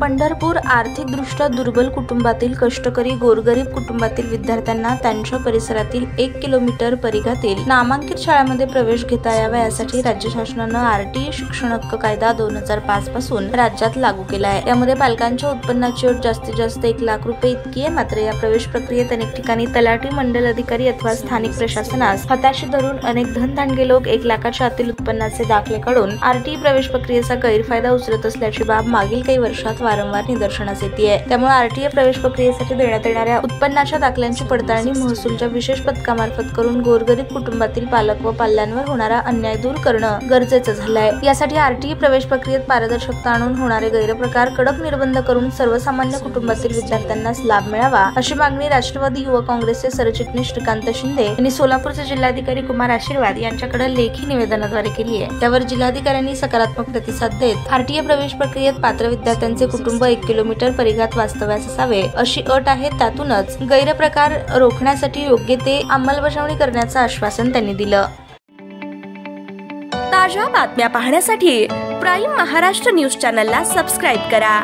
पंढरपूर आर्थिकदृष्ट्या दुर्बल कुटुंबातील कष्टकरी गोरगरीब कुटुंबातील विद्यार्थ्यांना त्यांच्या परिसरातील 1 किलोमीटर परिघातील नामांकित शाळांमध्ये प्रवेश घेता यावा यासाठी राज्य शासनाने आरटीई शिक्षण हक्क कायदा 2005 पासून राज्यात लागू केला आहे। यामध्ये पालकांच्या उत्पन्नाची अट जास्तीत जास्त 1 लाख रुपये इतकी आहे। मात्र या प्रवेश प्रक्रियेत अनेक ठिकाणी तलाठी, मंडल अधिकारी अथवा स्थानिक प्रशासनास हाताशी धरून अनेक धनधानगे लोक 1 लाखाच्या आतील उत्पन्नाचे दाखले काढून आरटीई प्रवेश प्रक्रियेचा गैरफायदा उचलत असल्याची बाब मागील काही वर्षात वारंवार निदर्शनास येते। त्यामुळे आरटीई प्रवेश प्रक्रियेसाठी देण्यात येणाऱ्या उत्पन्नाच्या दाखल्यांची पडताळणी महसूलच्या विशेष पथकामार्फत करून गोरगरीब कुटुंबातील पालक व पाल्यांवर होणारा अन्याय दूर करणं गरजेचं झालंय। यासाठी आरटीई प्रवेश प्रक्रियेत पारदर्शकता आणून होणारे गैरप्रकार कडक निर्बंध करून सर्वसामान्य कुटुंबातील विद्यार्थ्यांना लाभ मिळावा अशी मागणी राष्ट्रवादी युवक काँग्रेसचे सरचिटणीस श्रीकांत शिंदे यांनी सोलापूरचे जिल्हाधिकारी कुमार आशीर्वाद यांच्याकडे लेखी निवेदनाद्वारे केली आहे। त्यावर जिल्हाधिकाऱ्यांनी सकारात्मक प्रतिसाद देत आरटीई प्रवेश प्रक्रियेत पात्र विद्यार्थ्यांचे कुटुंब 1 किलोमीटर परिघात वास्तव्यास असावे अशी अट आहे। त्यातूनच गैरप्रकार रोखण्यासाठी योग्य ते अंमलबजावणी करण्याचं आश्वासन त्यांनी दिलं। ताज्या बातम्या पाहण्यासाठी प्राईम महाराष्ट्र न्यूज चॅनलला सबस्क्राईब करा।